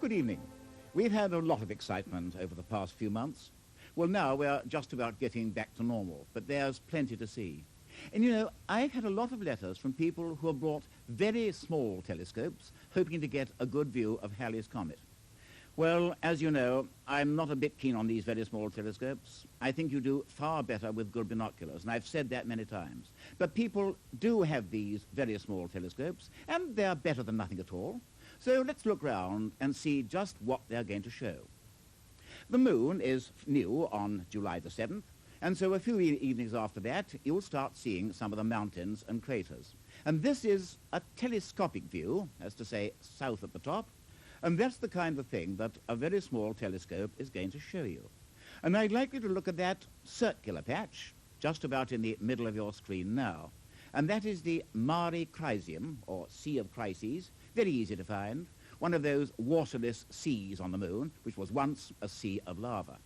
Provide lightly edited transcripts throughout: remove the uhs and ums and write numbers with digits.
Good evening. We've had a lot of excitement over the past few months. Well, now we're just about getting back to normal, but there's plenty to see. And you know, I've had a lot of letters from people who have brought very small telescopes, hoping to get a good view of Halley's Comet. Well, as you know, I'm not a bit keen on these very small telescopes. I think you do far better with good binoculars, and I've said that many times. But people do have these very small telescopes, and they're better than nothing at all. So let's look round and see just what they're going to show. The moon is new on July the 7th, and so a few evenings after that, you'll start seeing some of the mountains and craters. And this is a telescopic view, as to say, south at the top, and that's the kind of thing that a very small telescope is going to show you. And I'd like you to look at that circular patch, just about in the middle of your screen now. And that is the Mare Crisium, or Sea of Crises, very easy to find, one of those waterless seas on the moon, which was once a sea of lava.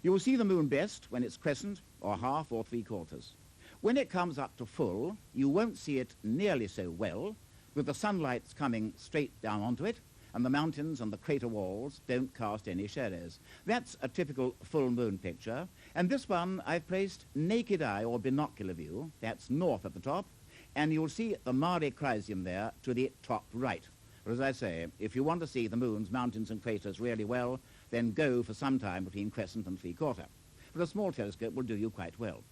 You will see the moon best when it's crescent, or half, or three-quarters. When it comes up to full, you won't see it nearly so well, with the sunlight's coming straight down onto it, and the mountains and the crater walls don't cast any shadows. That's a typical full moon picture, and this one I've placed naked eye or binocular view. That's north at the top, and you'll see the Mare Crisium there to the top right. But as I say, if you want to see the moon's mountains and craters really well, then go for some time between crescent and three-quarter. But a small telescope will do you quite well.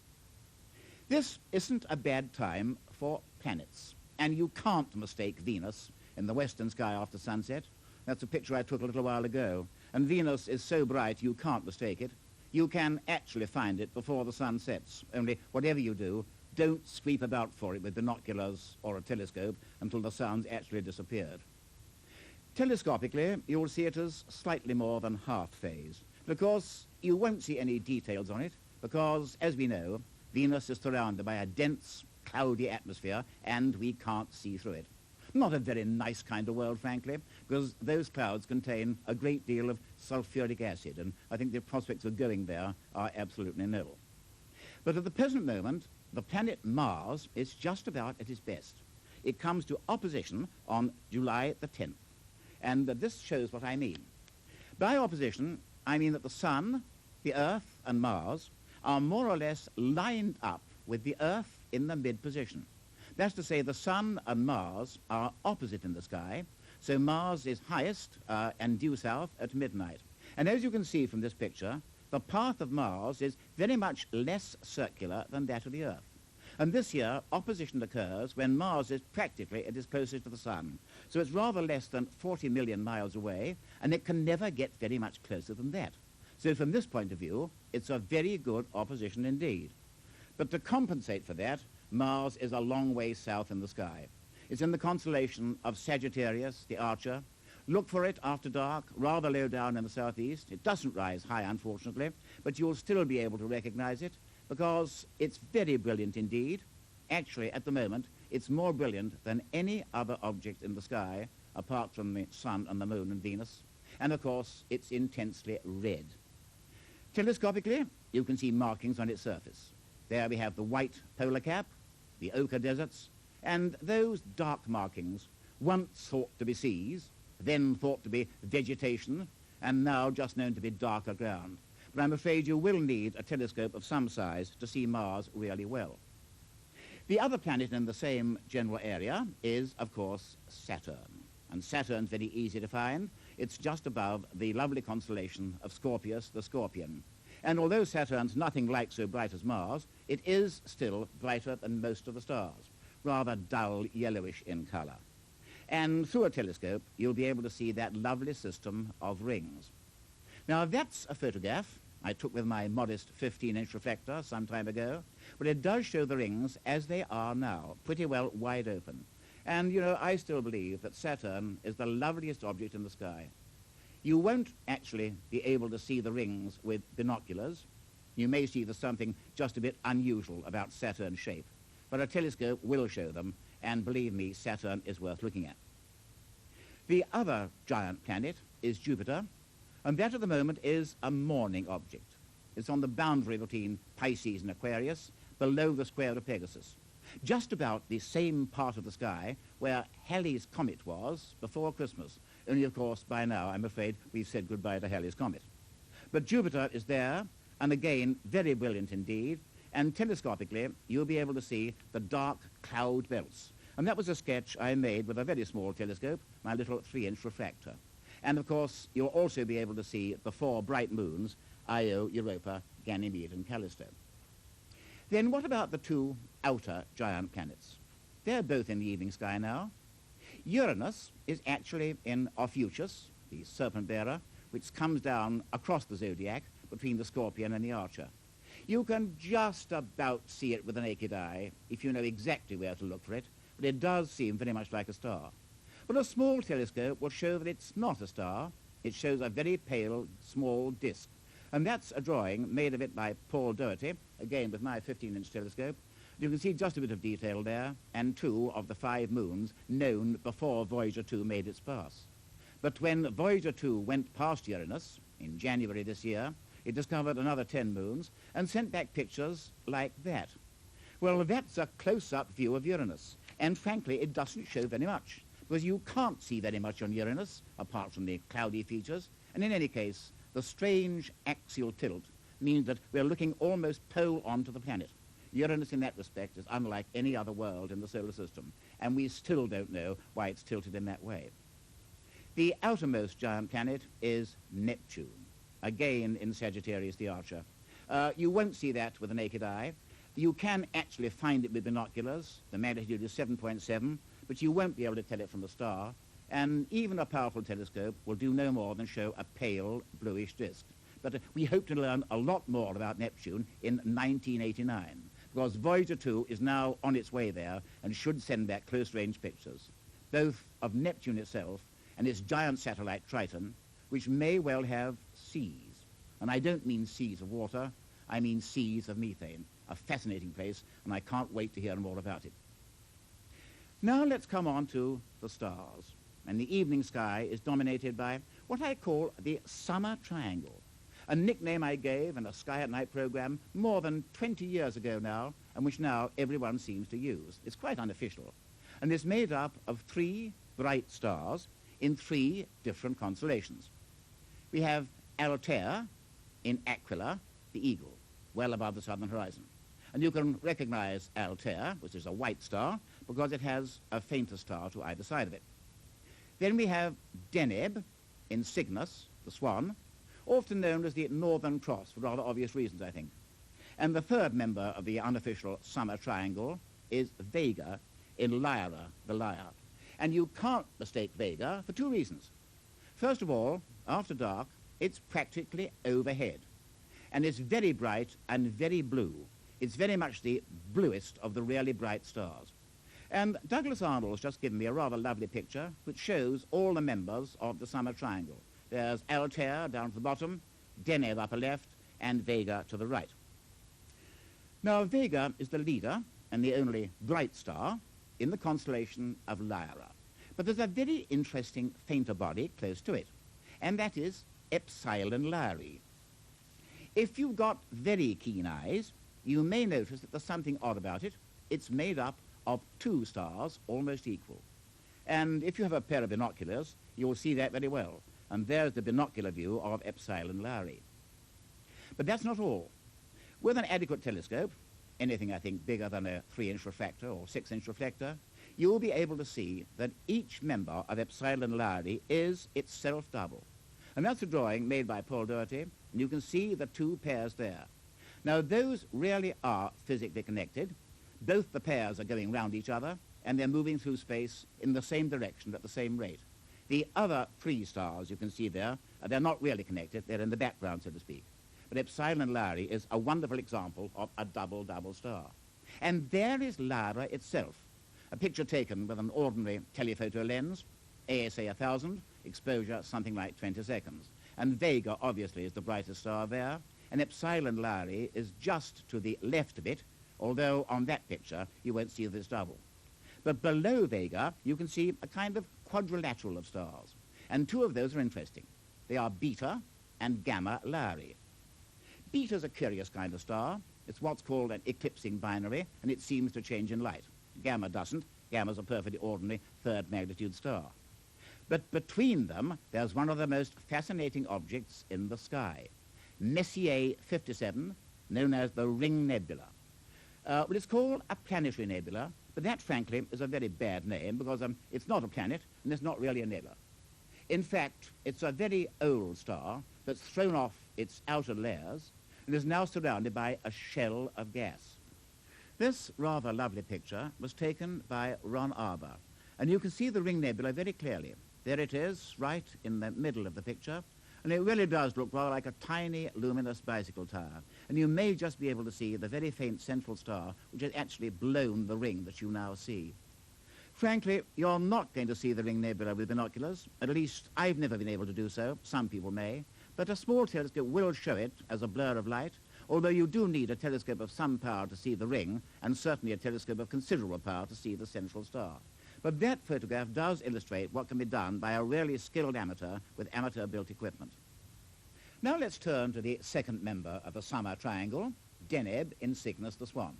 This isn't a bad time for planets, and you can't mistake Venus in the western sky after sunset. That's a picture I took a little while ago, and Venus is so bright you can't mistake it. You can actually find it before the sun sets, only whatever you do, don't sweep about for it with binoculars or a telescope until the sun's actually disappeared. Telescopically, you'll see it as slightly more than half phase. But of course, you won't see any details on it, because, as we know, Venus is surrounded by a dense, cloudy atmosphere, and we can't see through it. Not a very nice kind of world, frankly, because those clouds contain a great deal of sulfuric acid, and I think the prospects of going there are absolutely nil. But at the present moment, the planet Mars is just about at its best. It comes to opposition on July the 10th, and this shows what I mean. By opposition, I mean that the Sun, the Earth, and Mars are more or less lined up with the Earth in the mid-position. That's to say, the Sun and Mars are opposite in the sky, so Mars is highest and due south at midnight. And as you can see from this picture, the path of Mars is very much less circular than that of the Earth. And this year, opposition occurs when Mars is practically at its closest to the Sun. So it's rather less than 40 million miles away, and it can never get very much closer than that. So from this point of view, it's a very good opposition indeed. But to compensate for that, Mars is a long way south in the sky. It's in the constellation of Sagittarius, the Archer. Look for it after dark, rather low down in the southeast. It doesn't rise high, unfortunately, but you'll still be able to recognize it because it's very brilliant indeed. Actually, at the moment, it's more brilliant than any other object in the sky, apart from the Sun and the Moon and Venus. And of course, it's intensely red. Telescopically, you can see markings on its surface. There we have the white polar cap, the ochre deserts, and those dark markings, once thought to be seas, then thought to be vegetation, and now just known to be darker ground. But I'm afraid you will need a telescope of some size to see Mars really well. The other planet in the same general area is, of course, Saturn. And Saturn's very easy to find. It's just above the lovely constellation of Scorpius, the Scorpion. And although Saturn's nothing like so bright as Mars, it is still brighter than most of the stars, rather dull yellowish in color. And through a telescope, you'll be able to see that lovely system of rings. Now, that's a photograph I took with my modest 15-inch reflector some time ago, but it does show the rings as they are now, pretty well wide open. And, you know, I still believe that Saturn is the loveliest object in the sky. You won't actually be able to see the rings with binoculars. You may see there's something just a bit unusual about Saturn's shape, but a telescope will show them, and believe me, Saturn is worth looking at. The other giant planet is Jupiter, and that at the moment is a morning object. It's on the boundary between Pisces and Aquarius, below the square of Pegasus, just about the same part of the sky where Halley's Comet was before Christmas, Only, of course, by now, I'm afraid, we've said goodbye to Halley's Comet. But Jupiter is there, and again, very brilliant indeed, and telescopically, you'll be able to see the dark cloud belts. And that was a sketch I made with a very small telescope, my little 3-inch refractor. And, of course, you'll also be able to see the 4 bright moons, Io, Europa, Ganymede, and Callisto. Then what about the 2 outer giant planets? They're both in the evening sky now. Uranus is actually in Ophiuchus, the serpent-bearer, which comes down across the zodiac between the Scorpion and the Archer. You can just about see it with the naked eye if you know exactly where to look for it, but it does seem very much like a star. But a small telescope will show that it's not a star. It shows a very pale, small disk. And that's a drawing made of it by Paul Doherty, again with my 15-inch telescope. You can see just a bit of detail there, and 2 of the 5 moons known before Voyager 2 made its pass. But when Voyager 2 went past Uranus in January this year, it discovered another 10 moons and sent back pictures like that. Well, that's a close-up view of Uranus, and frankly, it doesn't show very much, because you can't see very much on Uranus, apart from the cloudy features, and in any case, the strange axial tilt means that we're looking almost pole on to the planet. Uranus, in that respect, is unlike any other world in the solar system, and we still don't know why it's tilted in that way. The outermost giant planet is Neptune, again in Sagittarius the Archer. You won't see that with the naked eye. You can actually find it with binoculars. The magnitude is 7.7, but you won't be able to tell it from the star, and even a powerful telescope will do no more than show a pale bluish disk. But we hope to learn a lot more about Neptune in 1989, because Voyager 2 is now on its way there and should send back close-range pictures, both of Neptune itself and its giant satellite Triton, which may well have seas. And I don't mean seas of water, I mean seas of methane, a fascinating place, and I can't wait to hear more about it. Now let's come on to the stars. And the evening sky is dominated by what I call the summer triangle, a nickname I gave in a Sky at Night program more than 20 years ago now, and which now everyone seems to use. It's quite unofficial. And it's made up of 3 bright stars in 3 different constellations. We have Altair in Aquila, the eagle, well above the southern horizon. And you can recognize Altair, which is a white star, because it has a fainter star to either side of it. Then we have Deneb in Cygnus, the swan, often known as the Northern Cross for rather obvious reasons, I think. And the 3rd member of the unofficial summer triangle is Vega in Lyra, the lyre. And you can't mistake Vega for 2 reasons. First of all, after dark, it's practically overhead. And it's very bright and very blue. It's very much the bluest of the really bright stars. And Douglas Arnold's just given me a rather lovely picture which shows all the members of the summer triangle. There's Altair down to the bottom, Deneb upper left, and Vega to the right. Now, Vega is the leader and the only bright star in the constellation of Lyra. But there's a very interesting fainter body close to it, and that is Epsilon Lyrae. If you've got very keen eyes, you may notice that there's something odd about it. It's made up of 2 stars almost equal. And if you have a pair of binoculars, you'll see that very well. And there's the binocular view of Epsilon Lyrae. But that's not all. With an adequate telescope, anything I think bigger than a 3-inch refractor or 6-inch reflector, you'll be able to see that each member of Epsilon Lyrae is itself double. And that's a drawing made by Paul Doherty, and you can see the 2 pairs there. Now, those really are physically connected. Both the pairs are going round each other, and they're moving through space in the same direction at the same rate. The other 3 stars you can see there, they're not really connected. They're in the background, so to speak. But Epsilon Lyrae is a wonderful example of a double-double star. And there is Lyra itself, a picture taken with an ordinary telephoto lens, ASA 1000, exposure something like 20 seconds. And Vega, obviously, is the brightest star there, and Epsilon Lyrae is just to the left of it, although on that picture you won't see this double. But below Vega, you can see a kind of quadrilateral of stars, and 2 of those are interesting. They are Beta and Gamma Lyrae. Beta's a curious kind of star. It's what's called an eclipsing binary, and it seems to change in light. Gamma doesn't. Gamma's a perfectly ordinary 3rd magnitude star. But between them, there's one of the most fascinating objects in the sky, Messier 57, known as the Ring Nebula. Well, it's called a planetary nebula, but that, frankly, is a very bad name because it's not a planet and it's not really a nebula. In fact, it's a very old star that's thrown off its outer layers and is now surrounded by a shell of gas. This rather lovely picture was taken by Ron Arbour, and you can see the Ring Nebula very clearly. There it is, right in the middle of the picture, and it really does look rather like a tiny luminous bicycle tire. And you may just be able to see the very faint central star, which has actually blown the ring that you now see. Frankly, you're not going to see the Ring Nebula with binoculars. At least I've never been able to do so. Some people may. But a small telescope will show it as a blur of light, although you do need a telescope of some power to see the ring, and certainly a telescope of considerable power to see the central star. But that photograph does illustrate what can be done by a really skilled amateur with amateur-built equipment. Now let's turn to the second member of the summer triangle, Deneb in Cygnus the Swan.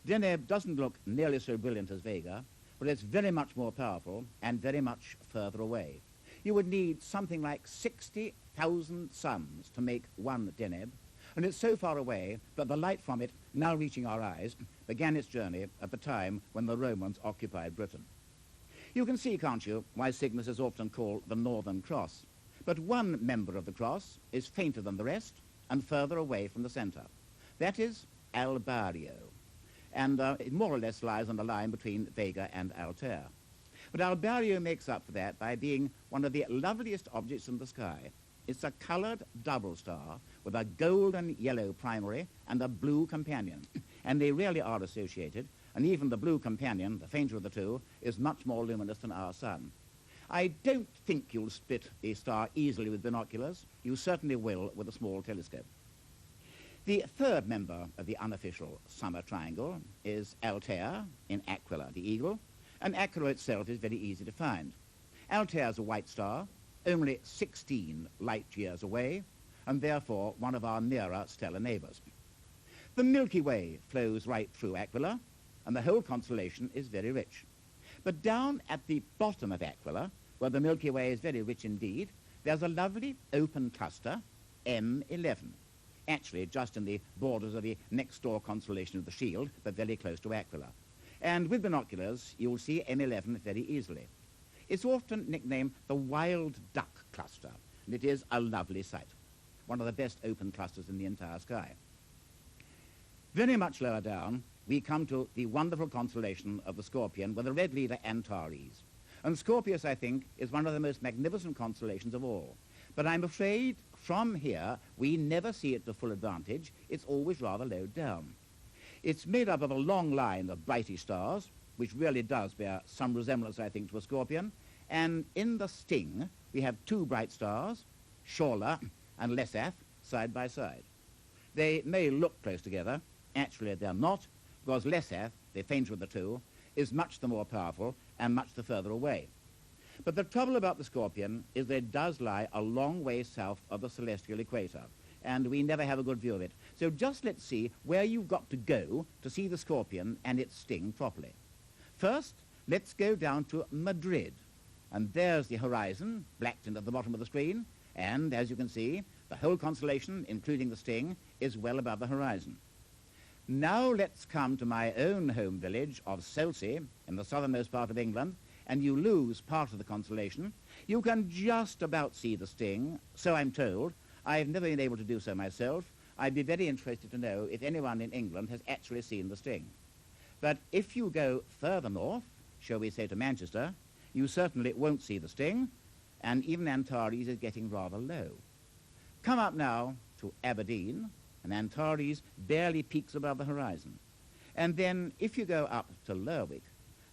Deneb doesn't look nearly so brilliant as Vega, but it's very much more powerful and very much further away. You would need something like 60,000 suns to make one Deneb, and it's so far away that the light from it, now reaching our eyes, began its journey at the time when the Romans occupied Britain. You can see, can't you, why Cygnus is often called the Northern Cross. But one member of the cross is fainter than the rest and further away from the center. That is Albario, and it more or less lies on the line between Vega and Altair. But Albario makes up for that by being one of the loveliest objects in the sky. It's a colored double star with a golden yellow primary and a blue companion. And they really are associated, and even the blue companion, the fainter of the two, is much more luminous than our sun. I don't think you'll split the star easily with binoculars. You certainly will with a small telescope. The third member of the unofficial summer triangle is Altair in Aquila, the eagle, and Aquila itself is very easy to find. Altair is a white star, only 16 light years away, and therefore one of our nearer stellar neighbors. The Milky Way flows right through Aquila, and the whole constellation is very rich. But down at the bottom of Aquila, where the Milky Way is very rich indeed, there's a lovely open cluster, M11, actually just in the borders of the next-door constellation of the Shield, but very close to Aquila. And with binoculars, you'll see M11 very easily. It's often nicknamed the Wild Duck Cluster, and it is a lovely sight, one of the best open clusters in the entire sky. Very much lower down, we come to the wonderful constellation of the Scorpion with the red leader Antares. And Scorpius, I think, is one of the most magnificent constellations of all. But I'm afraid from here, we never see it to full advantage. It's always rather low down. It's made up of a long line of brightish stars, which really does bear some resemblance, I think, to a Scorpion. And in the sting, we have two bright stars, Shorla and Lesath, side by side. They may look close together. Actually, they're not, because Lesath, the fainter of the two, is much the more powerful and much the further away. But the trouble about the Scorpion is that it does lie a long way south of the celestial equator, and we never have a good view of it. So just let's see where you've got to go to see the Scorpion and its sting properly. First, let's go down to Madrid, and there's the horizon, blacked in at the bottom of the screen, and as you can see, the whole constellation, including the sting, is well above the horizon. Now let's come to my own home village of Selsey in the southernmost part of England, and you lose part of the constellation. You can just about see the sting, so I'm told. I've never been able to do so myself. I'd be very interested to know if anyone in England has actually seen the sting. But if you go further north, shall we say to Manchester, you certainly won't see the sting, and even Antares is getting rather low. Come up now to Aberdeen, and Antares barely peaks above the horizon. And then if you go up to Lerwick,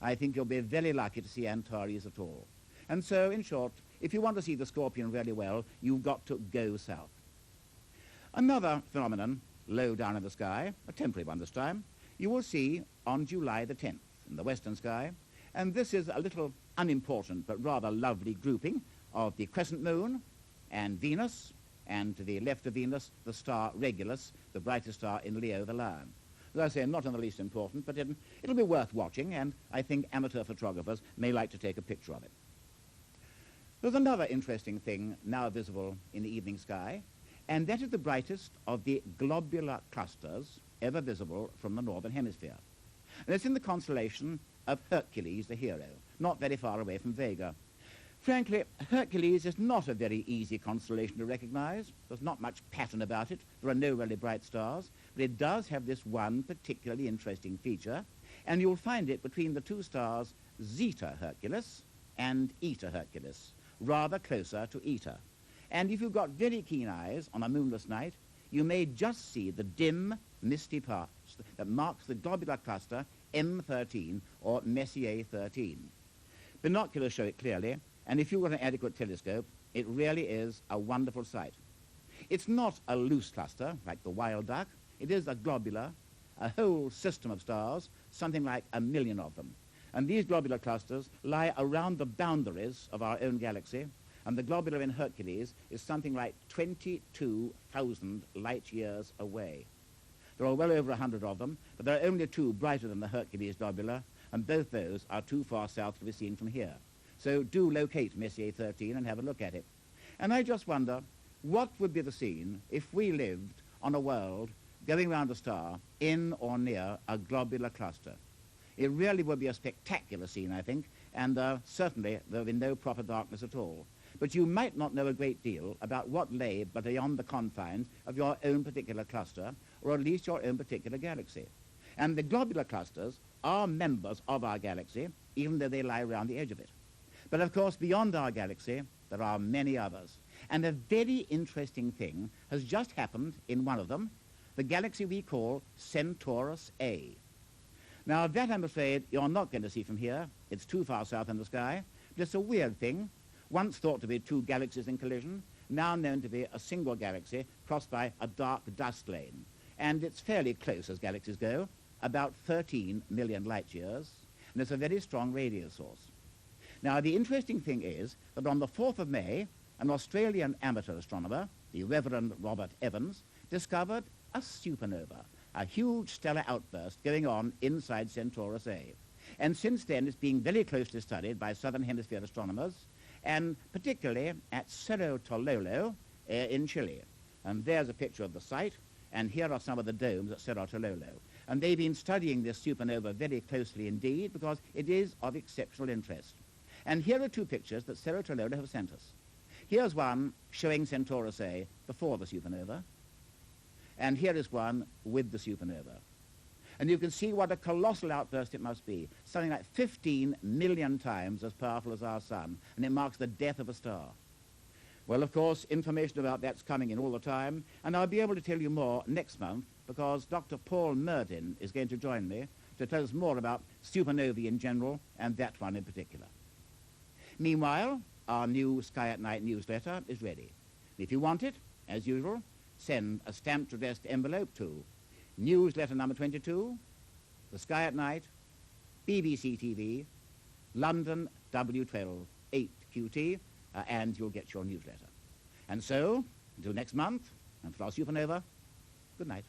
I think you'll be very lucky to see Antares at all. And so, in short, if you want to see the Scorpion really well, you've got to go south. Another phenomenon low down in the sky, a temporary one this time, you will see on July the 10th in the western sky, and this is a little unimportant but rather lovely grouping of the crescent moon and Venus, and to the left of Venus, the star Regulus, the brightest star in Leo the Lion. As I say, not in the least important, but it'll be worth watching, and I think amateur photographers may like to take a picture of it. There's another interesting thing now visible in the evening sky, and that is the brightest of the globular clusters ever visible from the northern hemisphere. And it's in the constellation of Hercules, the hero, not very far away from Vega. Frankly, Hercules is not a very easy constellation to recognize. There's not much pattern about it. There are no really bright stars, but it does have this one particularly interesting feature, and you'll find it between the two stars Zeta Herculis and Eta Herculis, rather closer to Eta. And if you've got very keen eyes on a moonless night, you may just see the dim, misty parts that marks the globular cluster M13 or Messier 13. Binoculars show it clearly, and if you've got an adequate telescope, it really is a wonderful sight. It's not a loose cluster like the wild duck. It is a globular, a whole system of stars, something like 1 million of them. And these globular clusters lie around the boundaries of our own galaxy, and the globular in Hercules is something like 22,000 light years away. There are well over 100 of them, but there are only 2 brighter than the Hercules globular, and both those are too far south to be seen from here. So do locate Messier 13 and have a look at it. And I just wonder, what would be the scene if we lived on a world going round a star in or near a globular cluster? It really would be a spectacular scene, I think, and certainly there would be no proper darkness at all. But you might not know a great deal about what lay but beyond the confines of your own particular cluster, or at least your own particular galaxy. And the globular clusters are members of our galaxy, even though they lie around the edge of it. But of course, beyond our galaxy, there are many others. And a very interesting thing has just happened in one of them, the galaxy we call Centaurus A. Now, that, I'm afraid, you're not going to see from here. It's too far south in the sky. But it's a weird thing. Once thought to be 2 galaxies in collision, now known to be a single galaxy crossed by a dark dust lane. And it's fairly close as galaxies go, about 13 million light years, and it's a very strong radio source. Now, the interesting thing is that on the 4th of May, an Australian amateur astronomer, the Reverend Robert Evans, discovered a supernova, a huge stellar outburst going on inside Centaurus A. And since then, it's been very closely studied by Southern Hemisphere astronomers, and particularly at Cerro Tololo in Chile. And there's a picture of the site, and here are some of the domes at Cerro Tololo. And they've been studying this supernova very closely indeed, because it is of exceptional interest. And here are 2 pictures that Cerro Tololo have sent us. Here's one showing Centaurus A before the supernova, and here is one with the supernova. And you can see what a colossal outburst it must be, something like 15 million times as powerful as our sun, and it marks the death of a star. Well, of course, information about that's coming in all the time, and I'll be able to tell you more next month, because Dr. Paul Murdin is going to join me to tell us more about supernovae in general, and that one in particular. Meanwhile, our new Sky at Night newsletter is ready. If you want it, as usual, send a stamped addressed envelope to Newsletter number 22, The Sky at Night, BBC TV, London W12 8QT, and you'll get your newsletter. And so, until next month, and for our supernova, good night.